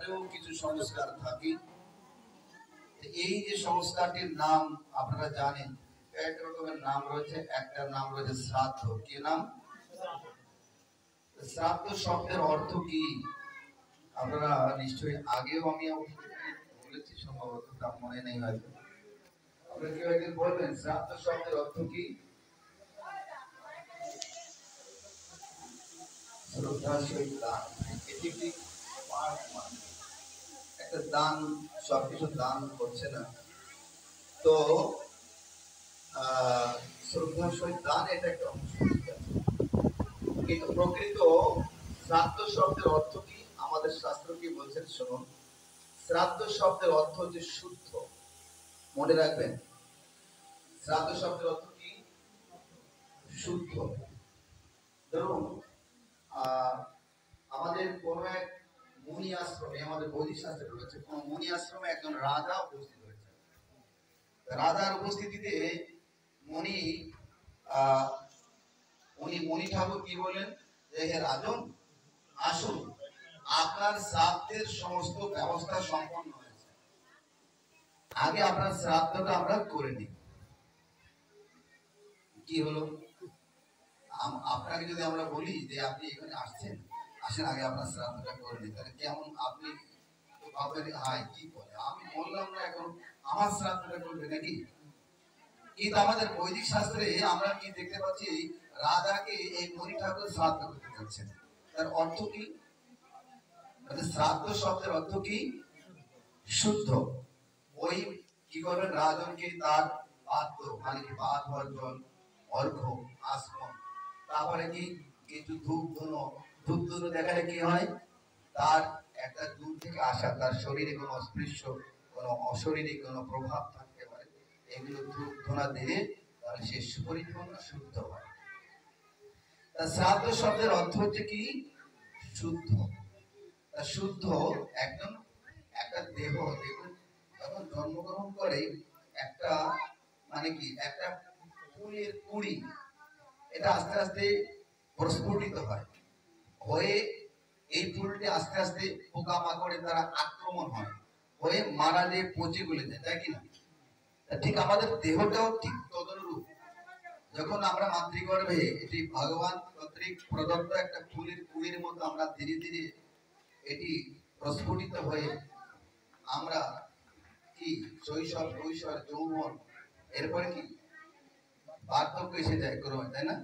শ্রাদ্ধেও কিছু সংস্কার থাকে। এই যে সংস্কারটির নাম আপনারা জানেন, এক রকমের নাম রয়েছে। একটা নাম রয়েছে শ্রাদ্ধ। কি নাম? শ্রাদ্ধ শব্দের অর্থ কি আপনারা নিশ্চয়ই আগেও আমি বলেছি, সম্ভবত তা মনে নেই হয়তো। আপনারা কেউ একদিন বলবেন শ্রাদ্ধ শব্দের অর্থ কি? শ্রদ্ধা সহিত দান। এটি কি একটা দান, সবকিছু দান করছে না তো শ্রদ্ধা সহিত দান, এটা একটা অংশ। কিন্তু প্রকৃত শ্রাদ্ধ শব্দের অর্থ কি আমাদের শাস্ত্র কি বলছেন শুনুন। শ্রাদ্ধ শব্দের অর্থ হচ্ছে শুদ্ধ। মনে রাখবেন, শ্রাদ্ধ শব্দের অর্থ কি? শুদ্ধ। ধরুন আমাদের কোন এক মুনি আশ্রমে, আমাদের বৈদিক শাস্ত্রে রয়েছে, কোন মুনি আশ্রমে একজন রাজা উপস্থিত হয়েছে। রাজার উপস্থিতিতে মুনি ঠাকুর কি বলেন যে, হে রাজন, আসুন, আপনার শ্রাদ্ধের সমস্ত ব্যবস্থা সম্পন্ন হয়েছে, আগে আপনার শ্রাদ্ধটা আমরা করে নিই। কি হলো? আপনাকে যদি আমরা বলি যে আপনি এখানে আসছেন, আসেন আগে আপনার শ্রাদ্ধটা করে নিই, তাহলে কেমন আপনি ভাবেন, হাই কি বলে, আমি বললাম না এখন আমার শ্রাদ্ধটা করবে নাকি? কিন্তু আমাদের বৈদিক শাস্ত্রে আমরা কি দেখতে পাচ্ছি, রাজাকে এই মুনি ঠাকুর শ্রাদ্ধ করতে যাচ্ছেন। তার অর্থ কি? শ্রাদ্ধ শব্দের অর্থ কি? শুদ্ধ। ওই কি করবেন, রাজনকে তার পাত্র মানে কি পাত ভর্জন, অর্ঘ্য, আসমন, তারপরে কি কিছু ধূপ ধুনো দেখালে কি হয়, তার একটা দূর থেকে আসা, তার শরীরে কোনো অস্পৃশ্য, কোনো অশরীরিক কোনো প্রভাব থাকতে পারে, এগুলো ধূপ ধোনা দিলে তাহলে সে পরিপূর্ণ শুদ্ধ হয়। তা শ্রাদ্ধ শব্দের অর্থ হচ্ছে কি? শুদ্ধ। তা শুদ্ধ একদম একটা দেহ, দেখুন যখন জন্মগ্রহণ করে একটা মানে কি একটা ফুলের কুড়ি, এটা আস্তে আস্তে প্রস্ফুটিত হয়, হয়ে এই ফুলটি আস্তে আস্তে পোকামাকড়ের দ্বারা আক্রমণ হয়, হয়ে মারা দিয়ে পচে গলে যায়, তাই কিনা? ঠিক আমাদের দেহটাও ঠিক তদনুরূপ। যখন আমরা মাতৃগর্ভে, এটি ভগবান কর্তৃক প্রদত্ত একটা ফুলের কুড়ির মতো, আমরা ধীরে ধীরে এটি প্রস্ফুটিত হয়ে আমরা কি শৈশব, কৈশোর, যৌবন, এরপরে কি বার্ধক্য এসে যায় ক্রমে, তাই না?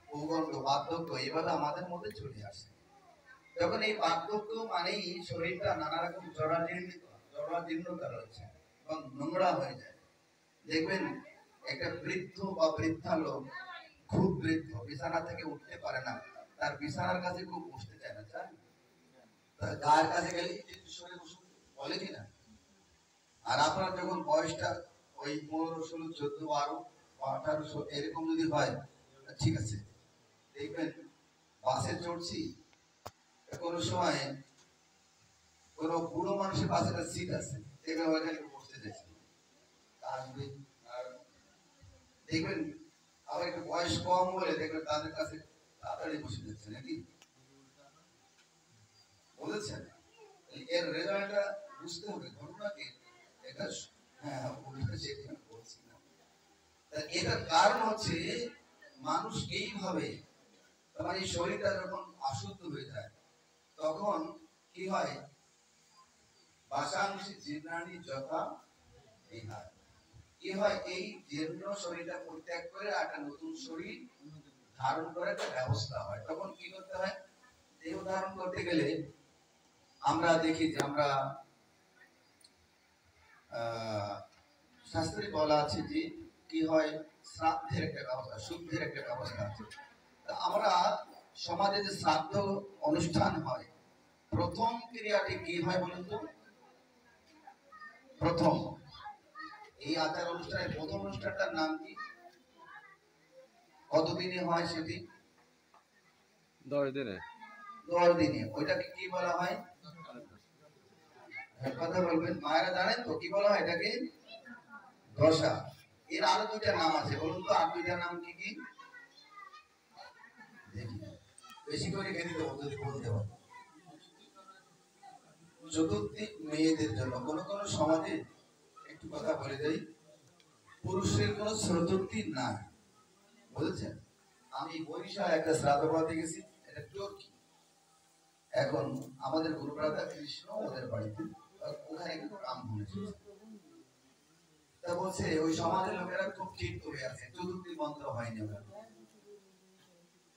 পৌগণ্ড, বার্ধক্য, এইভাবে আমাদের মধ্যে চলে আসে। যখন এই বার্ধক্য মানেই শরীরটা নানা রকম জরাজীর্ণতা রয়েছে এবং নোংরা হয়ে যায়। দেখবেন একটা বৃদ্ধ বা বৃদ্ধা লোক, খুব বৃদ্ধ, বিছানা থেকে উঠতে পারে না, তার বিছানার কাছে খুব বসতে চায় না, চায় গায়ের কাছে গেলে বলে কিনা? আর আপনার যখন বয়সটা ওই 15, 16, 14, 12, 18 এরকম যদি হয়, ঠিক আছে, দেখবেন বাসে চড়ছি, কোনো সময় কোনো বুড়ো মানুষের পাশে একটা সিট আছে, দেখবেন ওইখানে বসতে চাইছে, দেখবেন আবার একটু বয়স কম বলে দেখবেন তাদের কাছে তাড়াতাড়ি বসে যাচ্ছে, নাকি বলেছেন? এর রেজাল্টটা বুঝতে হবে, ঘটনাকে এটা হ্যাঁ বলছিলাম। এটার কারণ হচ্ছে মানুষ এইভাবে, মানে শরীরটা যখন অশুদ্ধ হয়ে যায়, তখন কি হয়, বাসাংশী জীর্ণানি যথা বিহার, কি হয়, এই জীর্ণ শরীরটা পরিত্যাগ করে একটা নতুন শরীর ধারণ করার একটা ব্যবস্থা হয়। তখন কি করতে হয়, দেহ ধারণ করতে গেলে আমরা দেখি যে আমরা শাস্ত্রে বলা আছে যে কি হয়, শ্রাদ্ধের একটা ব্যবস্থা, শুদ্ধের একটা ব্যবস্থা আছে। আমরা সমাজে যে শ্রাদ্ধ অনুষ্ঠান হয়, প্রথম ক্রিয়াটি কি হয় বলুন তো? প্রথম এই আচার অনুষ্ঠানের প্রথম অনুষ্ঠানটার নাম কি? কতদিনে হয় সেটি? 10 দিনে। 10 দিনে। ওইটাকে কি বলা হয়? কথা বলবেন, মায়েরা জানেন তো কি বলা হয় এটাকে? দশা। এর আরো দুইটা নাম আছে, বলুন তো আর দুইটা নাম কি কি? বেশি করে খেতে দেবো যদি বলতে পারো। চতুর্থী মেয়েদের জন্য কোন কোন সমাজে একটু কথা বলে যাই, পুরুষের কোনো চতুর্থী নাই, বুঝেছেন? আমি বরিশাল একটা শ্রাদ্ধ করাতে গেছি, এটা কি এখন আমাদের গুরুপ্রাতা কৃষ্ণ ওদের বাড়িতে, ওখানে কিন্তু কাম হয়েছে। তা বলছে ওই সমাজের লোকেরা খুব ঠিক হয়ে আছে, চতুর্থী মন্ত্র হয়নি ওখানে।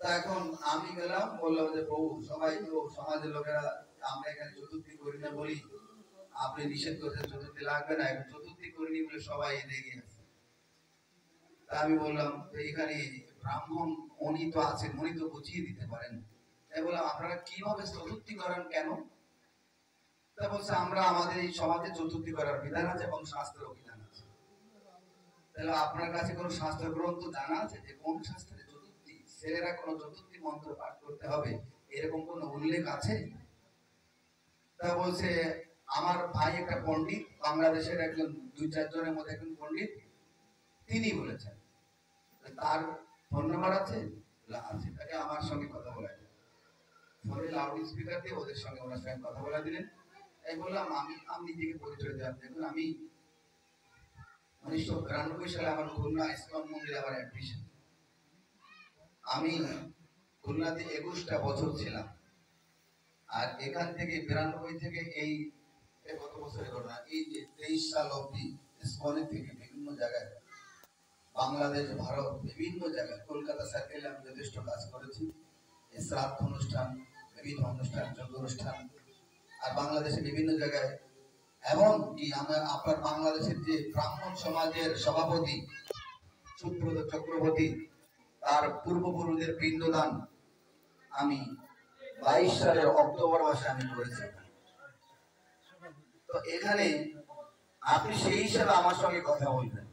তা এখন আমি গেলাম, বললাম যে প্রভু সবাই তো সমাজের লোকেরা আমরা এখানে চতুর্থী করি না বলি, আপনি নিষেধ করছেন চতুর্থী লাগবে না, এখন চতুর্থী করিনি বলে সবাই লেগে আছে। তা আমি বললাম এখানে ব্রাহ্মণ উনি তো আছেন, উনি তো বুঝিয়ে দিতে পারেন। তাই বললাম আপনারা কিভাবে চতুর্থী করেন কেন? তা বলছে আমরা আমাদের এই সমাজে চতুর্থী করার বিধান আছে এবং শাস্ত্র বিধান আছে। তাহলে আপনার কাছে কোন শাস্ত্র গ্রন্থ জানা আছে যে কোন শাস্ত্রে চতুর্থী ছেলেরা কোন চতুর্থী মন্ত্র পাঠ করতে হবে, এরকম কোন উল্লেখ আছে? তা বলছে আমার ভাই একটা পণ্ডিত, বাংলাদেশের একজন 2-4 জনের মধ্যে একজন পণ্ডিত, তিনি বলেছেন। তার ফোন নাম্বার আছে? আছে, তাকে আমার সঙ্গে কথা বলা যায়, ফোনে লাউড স্পিকার দিয়ে ওদের সঙ্গে ওনার সঙ্গে কথা বলা দিলেন। তাই বললাম আমি নিজেকে পরিচয় দিলাম, দেখুন আমি 1992 সালে আমার খুলনা ইসকন মন্দিরে আমার অ্যাডমিশন, আমি খুলনাতে 21টা বছর ছিলাম। আর এখান থেকে 92 থেকে এই কত বছরের ঘটনা, এই যে 23 সাল অবধি ইসকনের থেকে বিভিন্ন জায়গায় বাংলাদেশ, ভারত, বিভিন্ন জায়গায়, কলকাতা সার্কেলে আমি যথেষ্ট কাজ করেছি। শ্রাদ্ধ অনুষ্ঠান, বিভিন্ন অনুষ্ঠান, যজ্ঞ অনুষ্ঠান, আর বাংলাদেশে বিভিন্ন জায়গায়। এমনকি আপনার বাংলাদেশের যে ব্রাহ্মণ সমাজের সভাপতি সুব্রত চক্রবর্তী, তার পূর্বপুরুষদের পিণ্ডদান আমি 22 সালের অক্টোবর মাসে আমি করেছি। তো এখানে আপনি সেই হিসাবে আমার সঙ্গে কথা বলবেন।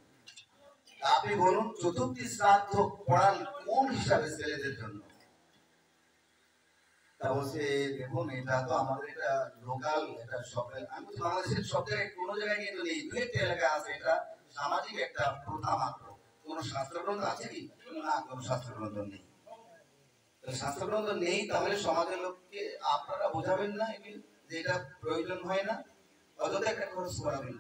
আপনি বলুন চতুর্থী শ্রাদ্ধ পড়ান কোন হিসাবে ছেলেদের জন্য? তা বলছে দেখুন এটা তো আমাদের এটা লোকাল, এটা সরকার, আমি বাংলাদেশের সব জায়গায় কোনো জায়গায় কিন্তু নেই, 2-1টা এলাকায় আছে, এটা সামাজিক একটা প্রথা মাত্র। কোন শাস্ত্রগ্রন্থ আছে কি? না, কোন শাস্ত্রগ্রন্থ নেই। শাস্ত্রগ্রন্থ নেই, তাহলে সমাজের লোককে আপনারা বোঝাবেন না যে এটা প্রয়োজন হয় না, অযথা একটা খরচ করাবেন।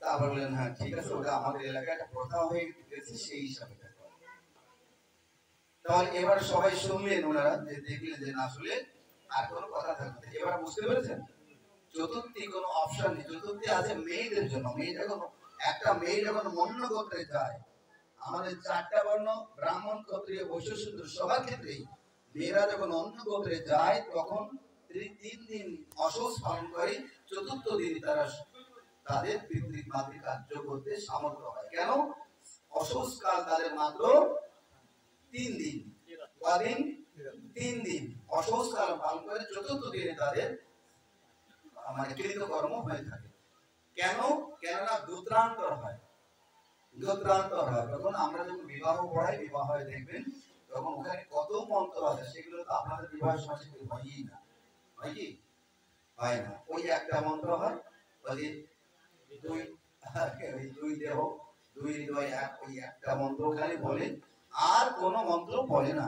তা বললেন হ্যাঁ ঠিক আছে, ওটা আমাদের এলাকায় একটা প্রথা হয়ে গেছে, সেই হিসাবে। তাহলে এবার সবাই শুনলেন, ওনারা যে দেখলেন যে না আসলে আর কোনো কথা থাকবে, এবার বুঝতে পেরেছেন চতুর্থী কোনো অপশন নেই, চতুর্থী আছে মেয়েদের জন্য। মেয়ে যখন একটা মেয়ে যখন অন্য গোত্রে যায়, আমাদের 4টা বর্ণ ব্রাহ্মণ, ক্ষত্রিয়, বৈশ্য, শূদ্র সবার ক্ষেত্রেই মেয়েরা যখন অন্য গোত্রে যায় তখন 3 দিন অসৌচ পালন করে, চতুর্থ দিন তারা তাদের পিতৃ কার্য করতে সামর্থ্য হয়। কেন? অসৌচ কাল তাদের মাত্র 3 দিন। কদিন? 3 দিন অসৌচ কাল পালন করে, চতুর্থ দিনে তাদের মানে কৃতকর্ম হয়ে থাকে। কেন? কেননা গোত্রান্তর হয়, গোত্রান্তর হয়। তখন আমরা যখন বিবাহ পড়াই, বিবাহ হয় দেখবেন তখন ওখানে কত মন্ত্র আছে, সেগুলো তো আপনাদের বিবাহের সময় হয়ই না, হয় কি? হয় না। ওই একটা মন্ত্র হয়, ওই দুই দেহ দুই হৃদয় এক, ওই একটা মন্ত্র খালি বলে, আর কোনো মন্ত্র বলে না।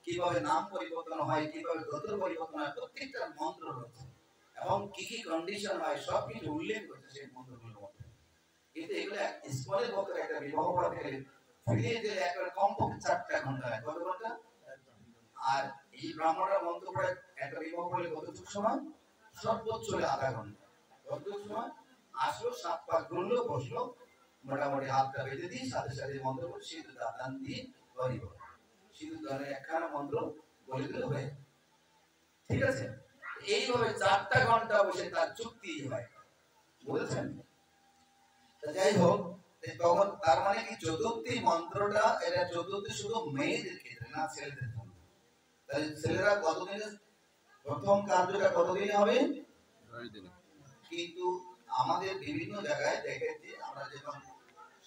কিভাবে নাম পরিবর্তন হয়, কিভাবে গোত্র পরিবর্তন হয়, প্রত্যেকটা মন্ত্র রয়েছে এবং কি কি কন্ডিশন হয় সব কিছু উল্লেখ করছে সেই মন্ত্রগুলোর মধ্যে। কিন্তু এগুলো স্কুলের মতো একটা বিবাহ পড়াতে গেলে ফিরে গেলে একবার কমপক্ষে 4টা ঘন্টা হয়। কত ঘন্টা? আর এই ব্রাহ্মণরা মন্ত্র পড়ে একটা বিবাহ পড়লে কতটুকু সময়? সর্বোচ্চ আধা ঘন্টা। কতটুকু সময়? আসলো, 7 পাক গুনলো, বসলো, মোটামুটি হাতটা বেঁধে দিয়ে সাথে সাথে মন্ত্র পড়ে সিঁদুর দান দিয়ে হরি বল, সিঁদুর দানের একখানা মন্ত্র বলে দিলে হয়ে, ঠিক আছে? এইভাবে 4টা ঘন্টা বসে তার চুক্তি হয়, বুঝেছেন? যাই হোক, তখন তার মানে কি চতুর্থী মন্ত্রটা, এটা চতুর্থী শুধু মেয়েদের ক্ষেত্রে না, ছেলেদের জন্য। তাহলে ছেলেরা কতদিনে প্রথম কার্যটা কতদিনে হবে? 9 দিনে। কিন্তু আমাদের বিভিন্ন জায়গায় দেখেছি আমরা, যেমন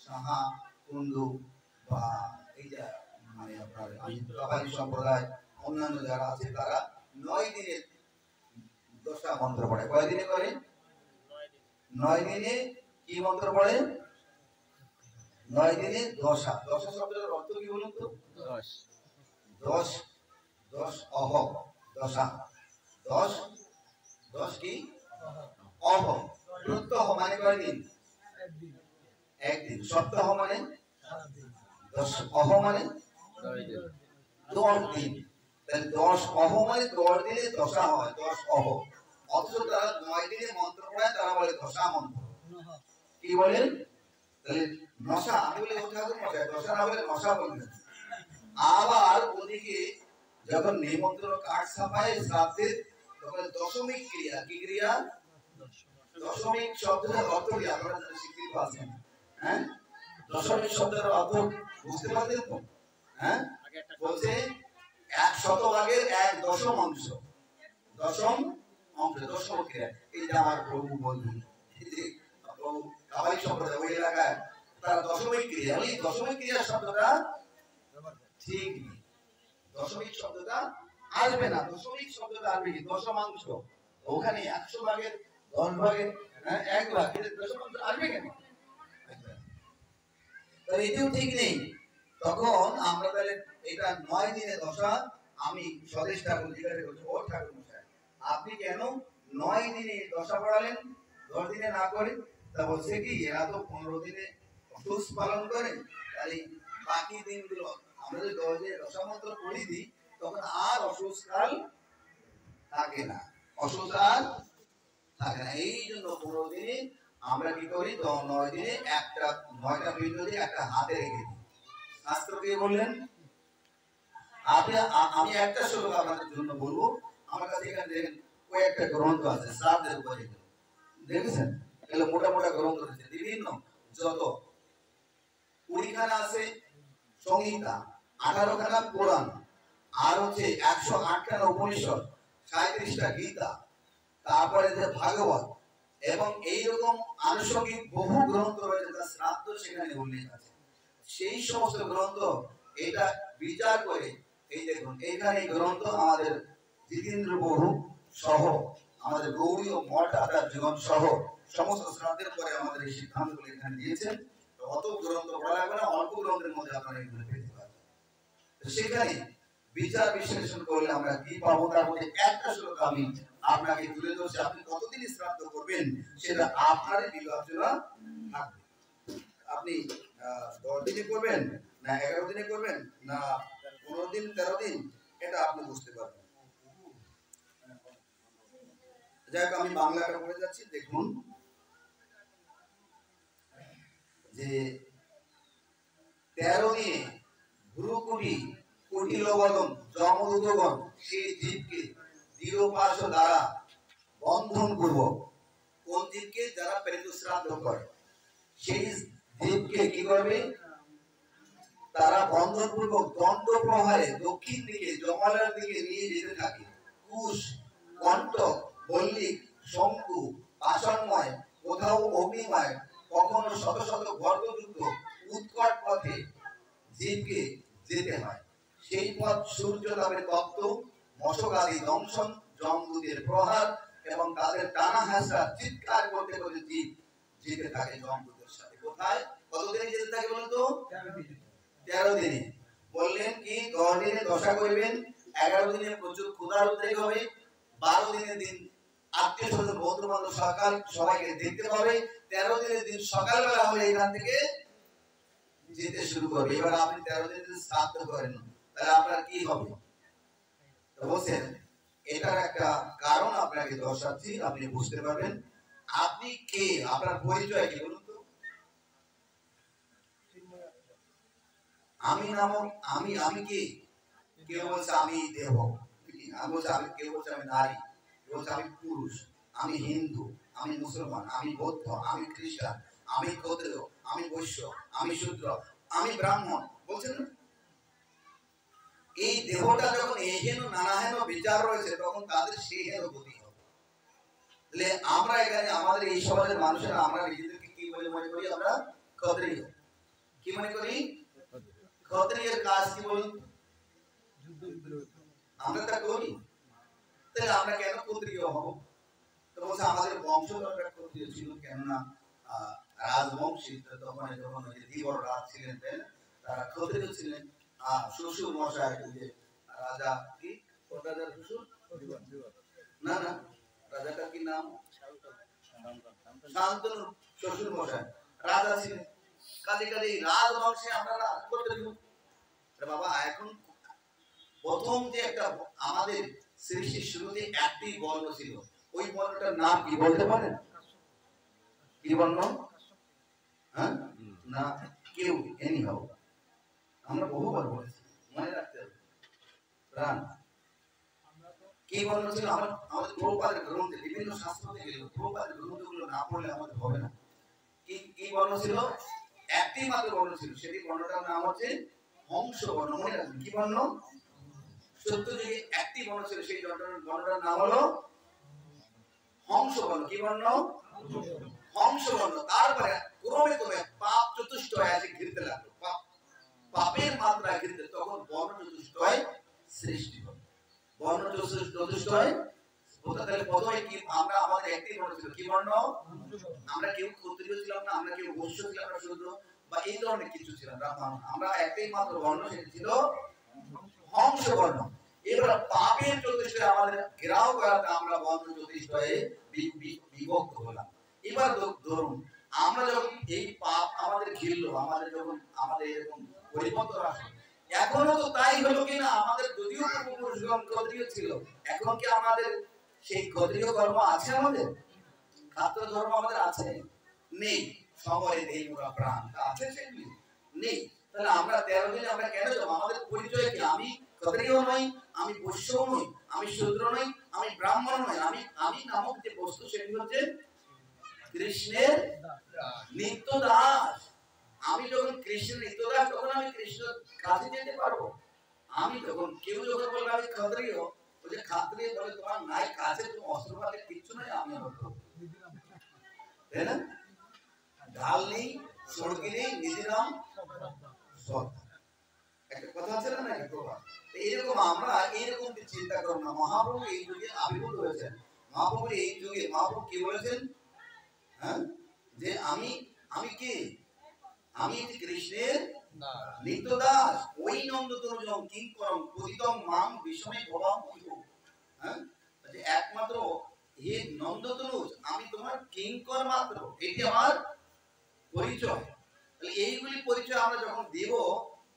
সাহা, কুন্ডু বা এই যে মানে আপনার কাবালি সম্প্রদায়, অন্যান্য যারা আছে তারা 9 দিনে 10টা মন্ত্র পড়ে। কয় দিনে করে? 9 দিনে কি মন্ত্র পড়ে? 9 দিনে 10টা। 10টা শব্দের অর্থ কি বলুন তো? 10 10 অহ, 10 10 কি অহ, প্রত্যহ মানে কয়দিন? একদিন। সপ্তাহ মানে 10, অহ মানে 10 দিন। তাহলে 10 অহ মানে 10 দিনে দশা হয়, 10 অহ। অথচ তারা 9 দিনে মন্ত্র পড়ায়, তারা বলে দশা মন্ত্র। কি বলেন? তাহলে নশা, আমি বলি ও ঠাকুর মশাই দশা না বলে নশা বলবেন। আবার ওদিকে যখন নিমন্ত্রণ কার্ড ছাপায় শ্রাদ্ধের, তখন দশমিক ক্রিয়া, কি ক্রিয়া? দশমিক শব্দের অর্থ কি আপনারা শিক্ষিত আছেন? হ্যাঁ, দশমিক শব্দের অর্থ বুঝতে পারছেন তো? হ্যাঁ, বলছে 1 শতভাগের 1 দশম অংশ, দশম অংশ, দশম ক্রিয়া। এই যে আমার প্রভু বলবেন, প্রভু কাবালি সম্প্রদায় ওই এলাকায় তারা দশমিক ক্রিয়া, ওই দশমিক ক্রিয়া শব্দটা ঠিক নেই। দশমিক শব্দটা আসবে না, দশমিক শব্দটা আসবে কি? দশমাংশ। ওখানে 100 ভাগের 10 ভাগের 1 ভাগ, দশমাংশ আসবে কেন? তাহলে এটাও ঠিক নেই। তখন আমরা তাহলে এটা 9 দিনে দশা। আমি স্বদেশ ঠাকুর জিজ্ঞাসা করছি, ও ঠাকুর মশাই আপনি কেন 9 দিনে দশা পড়ালেন, 10 দিনে না করে? তা বলছে কি, এরা তো 15 দিনে অসুস পালন করে, তাই বাকি দিনগুলো আমরা যদি 10 দিনে দশা মন্ত্র পড়ি দিই, তখন আর অসুস কাল থাকে না, অসুস আর থাকে না। এই জন্য 15 দিনে আমরা কি করি, 9 দিনে একটা 9টা পিণ্ড দিয়ে একটা হাতে রেখে দিই। শাস্ত্র কি বললেন? আমি একটা শ্লোক আপনাদের জন্য বলবো। আমার কাছে এখানে দেখেন কয়েকটা গ্রন্থ আছে শ্রাদ্ধের উপরে, দেখেছেন? এগুলো মোটা মোটা গ্রন্থ আছে, বিভিন্ন যত 20 খানা আছে সংহিতা, 18 খানা পুরাণ, আর হচ্ছে 108 খানা উপনিষদ, 37টা গীতা, তারপরে যে ভাগবত, এবং এইরকম আনুষঙ্গিক বহু গ্রন্থ রয়েছে, তার শ্রাদ্ধ সেখানে উল্লেখ আছে। সেই সমস্ত গ্রন্থ এটা বিচার করে, এই দেখুন এখানে গ্রন্থ আমাদের জিতেন্দ্র বহু সহ, আমাদের গৌরী ও মঠ আদার জীবন সহ সমস্ত শ্রাদ্ধের পরে আমাদের এই সিদ্ধান্তগুলো এখানে দিয়েছেন। অত গ্রন্থ পড়া লাগবে না, অল্প গ্রন্থের মধ্যে আপনারা এগুলো পেতে পারবেন। সেখানে বিচার বিশ্লেষণ করলে আমরা কি পাবো, তার মধ্যে একটা শ্লোক আমি আপনাকে তুলে ধরছি। আপনি কতদিন শ্রাদ্ধ করবেন সেটা আপনারই বিবেচনা থাকবে। আপনি 10 দিনে করবেন না 11 দিনে করবেন না 15 দিন 13 দিন, এটা আপনি বুঝতে পারবেন। যাই হোক, আমি বাংলাটা বলে যাচ্ছি। দেখুন যে 13 দিনে ভ্রুকুটি কুটিলবদন যমদূতগণ সেই জীবকে দৃঢ়পাশ দ্বারা বন্ধন করব। কোন জীবকে? যারা প্রেত শ্রাদ্ধ করে সেই জীবকে কি করবে? তারা বন্ধনপূর্বক দণ্ড প্রহারে দক্ষিণ দিকে জমালয়ের দিকে নিয়ে যেতে থাকে। কুশ, কণ্টক, মল্লিক, শঙ্কু, পাষাণময়, কোথাও অগ্নিময়, কখনো শত শত গর্ভযুক্ত উৎকট পথে জীবকে যেতে হয়। সেই পথ সূর্য নামের তত্ত্ব, মশক আদি দংশন, যমদূতের প্রহার এবং তাদের টানা হাসা চিৎকার করতে করতে জীব যেতে থাকে যমদূতের সাথে। কোথায়? কতদিনে যেতে থাকে বলুন তো? 13 দিনে। বললেন কি 10 দিনে দশা করবেন, 11 দিনে প্রচুর ক্ষুধার উদ্রেক হবে, 12 দিনের দিন আত্মীয় স্বজন বন্ধু বান্ধব সকাল সবাইকে দেখতে পাবে, 13 দিনের দিন সকালবেলা হলে এখান থেকে যেতে শুরু করবে। এবার আপনি 13 দিনের শ্রাদ্ধ করেন, তাহলে আপনার কি হবে? বলছেন এটার একটা কারণ আপনাকে দর্শাচ্ছি, আপনি বুঝতে পারবেন। আপনি কে, আপনার পরিচয় কি বলুন তো? আমি নামক আমি কে? কেউ বলছে আমি দেহ, আমি বলছি আমি, কেউ বলছে আমি নারী, কেউ বলছে আমি পুরুষ, আমি হিন্দু, আমি মুসলমান, আমি বৌদ্ধ, আমি খ্রিস্টান, আমি ক্ষত্রিয়, আমি বৈশ্য, আমি শূদ্র, আমি ব্রাহ্মণ, বলছেন না? এই দেহটা যখন এহেন নানাহেন বিচার রয়েছে, তখন তাদের সেই হেন গতি হবে। তাহলে আমরা এখানে আমাদের এই সমাজের মানুষেরা আমরা নিজেদেরকে কি বলে মনে করি? আমরা ক্ষত্রিয়। কি মনে করি? ক্ষত্রিয়ের কাজ কি বলুন? আমরা তা করি। তাহলে আমরা কেন ক্ষত্রিয় হব? তো বলছে আমাদের বংশধররা ক্ষত্রিয় ছিল, কেননা রাজবংশী তখন যখন ধীবর রাজ ছিলেন তারা ক্ষত্রিয় ছিলেন। শ্বশুর মশাই যে রাজা, কি রাজার শ্বশুর? না না, রাজাটার কি নাম? শান্তনু শ্বশুর মশাই রাজা ছিলেন। কাজে কাজে রাজবংশে আমরা রাজ করতে দিব। বাবা এখন প্রথম যে একটা আমাদের সৃষ্টির শুরুতে একটি বর্ণ ছিল, ওই বর্ণটার নাম কি বলতে পারেন? কি বর্ণ? হ্যাঁ না কেউ এনি হাও, আমরা বহুবার বলেছি, মনে রাখতে হবে। প্রাণ কি বর্ণ ছিল? আমাদের প্রভুপাদের গ্রন্থে, বিভিন্ন শাস্ত্রতে গেলে প্রভুপাদের গ্রন্থগুলো না পড়লে আমাদের হবে না। কি কি বর্ণ ছিল? একটি মাত্র বর্ণ ছিল, সেটি বর্ণটার নাম হচ্ছে হংস বর্ণ। মনে রাখবেন কি বর্ণ? সত্যযুগে একটি বর্ণ ছিল, সেই বর্ণটার নাম হলো হংস বর্ণ। কি বর্ণ? হংস বর্ণ। তারপরে ক্রমে ক্রমে পাপ চতুষ্টয় এসে ঘিরতে লাগলো, পাপের মাত্রা ঘিরতে, তখন বর্ণ চতুষ্টয় সৃষ্টি হলো। বর্ণ চতুষ্টয় তাহলে প্রথমে কি আমরা আমাদের একটি বর্ণ ছিল, কি বর্ণ? আমরা কেউ ক্ষত্রিয় ছিলাম না, আমরা কেউ বৈশ্য ছিলাম না, শূদ্র বা এই ধরনের কিছু ছিলাম না, আমরা একটাই মাত্র বর্ণ, সেটা ছিল হংস বর্ণ। এবার পাপের চতুষ্টয় আমাদের ঘেরাও করাতে আমরা বর্ণ চতুষ্টয়ে বিভক্ত হলাম। এবার ধরুন আমরা যখন এই পাপ আমাদের ঘিরলো, আমাদের যখন আমাদের এরকম পরিবর্তন আসলো, এখনো তো তাই হলো কিনা? আমাদের যদিও পূর্বপুরুষগণ ক্ষত্রিয় ছিল, এখন কি আমাদের সেই ক্ষত্রিয় কর্ম আছে? আমাদের ক্ষাত্র ধর্ম আমাদের আছে? নেই। সমরে দেই মোরা প্রাণ, আছে সেগুলি? নেই। তাহলে আমরা 13 দিনে আমরা কেন যাবো? আমাদের পরিচয় কি? আমি ক্ষত্রিয় নই, আমি বৈশ্য নই, আমি শূদ্র নই, আমি ব্রাহ্মণ নই, আমি নামক যে বস্তু সেটি হচ্ছে কৃষ্ণের নিত্য দাস। আমি যখন কৃষ্ণের নিত্য দাস, তখন আমি কৃষ্ণের কাছে যেতে পারবো। আমি যখন কেউ যখন বলবে আমি ক্ষত্রিয়, ওই যে ক্ষত্রিয় বলে তোমার নাই কাছে, তুমি অস্ত্রপাতে কিচ্ছু নাই, আমি হতো, তাই না? ঢাল নেই, সড়কি নেই, নিধিরাম সব। একটা কথা আছে না নাকি প্রভাব? এইরকম আমরা এইরকম চিন্তা করব না। মহাপ্রভু এই যুগে আবির্ভূত হয়েছেন। মহাপ্রভু এই যুগে মহাপ্রভু কি বলেছেন? হ্যাঁ, যে আমি কে? আমি কৃষ্ণের নিত্য দাস। ওই নন্দতনুজং কিঙ্করং পতিতং মাং বিষমে ভবাম ইহো। হ্যাঁ, যে একমাত্র হে নন্দতনুজ, আমি তোমার কিঙ্কর মাত্র, এটি আমার পরিচয়। এইগুলি পরিচয় আমরা যখন দেব,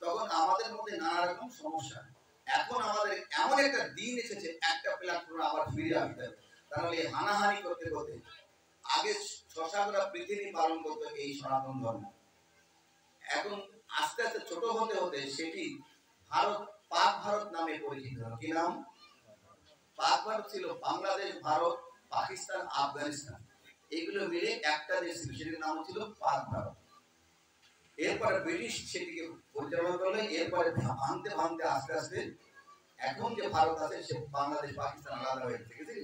তখন আমাদের মধ্যে নানা রকম সমস্যা। এখন আমাদের এমন একটা দিন এসেছে, একটা প্ল্যাটফর্মে আবার ফিরে আসতে হবে। তাহলে হানাহানি করতে করতে আগে শশাকরা পৃথিবী পালন করতো এই সনাতন ধর্ম, এখন আস্তে আস্তে ছোট হতে হতে সেটি ভারত, পাক ভারত নামে পরিচিত হলো। কি নাম? পাক ভারত ছিল বাংলাদেশ, ভারত, পাকিস্তান, আফগানিস্তান, এগুলো মিলে একটা দেশ ছিল, সেটির নাম ছিল পাক ভারত। এরপরে ব্রিটিশ সেটিকে পরিচালনা করলে, এরপরে ভাঙতে ভাঙতে আস্তে আস্তে এখন যে ভারত আছে, সে বাংলাদেশ, পাকিস্তান আলাদা হয়ে গেছে।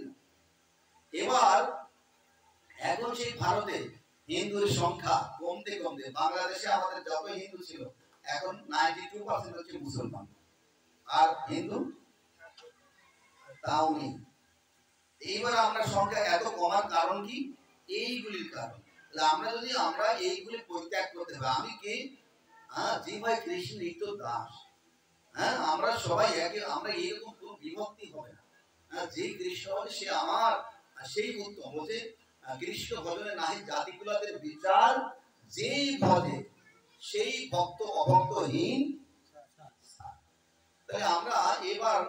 এবার এখন সেই ভারতে হিন্দুর সংখ্যা কমতে কমতে, বাংলাদেশে আমাদের যত হিন্দু ছিল, এখন 92% হচ্ছে মুসলমান, আর হিন্দু তাও নেই। এইবার আমরা সংখ্যা এত কমার কারণ কি? এইগুলির কারণ। আমরা যদি এইগুলি পরিত্যাগ করতে হবে, আমি কি? জি ভাই, কৃষ্ণ নিত্য দাস। হ্যাঁ, আমরা সবাই একে, আমরা এইরকম কোন বিভক্তি হবে না। যে কৃষ্ণ হবে সে আমার, সেই উত্তম। বলছে কৃষ্ণ ভজনে নাহি জাতিকুলাদের বিচার, যেই ভজে সেই ভক্ত অভক্তহীন। তাহলে আমরা এবার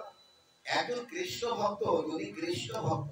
একজন কৃষ্ণ ভক্ত, যদি কৃষ্ণ ভক্ত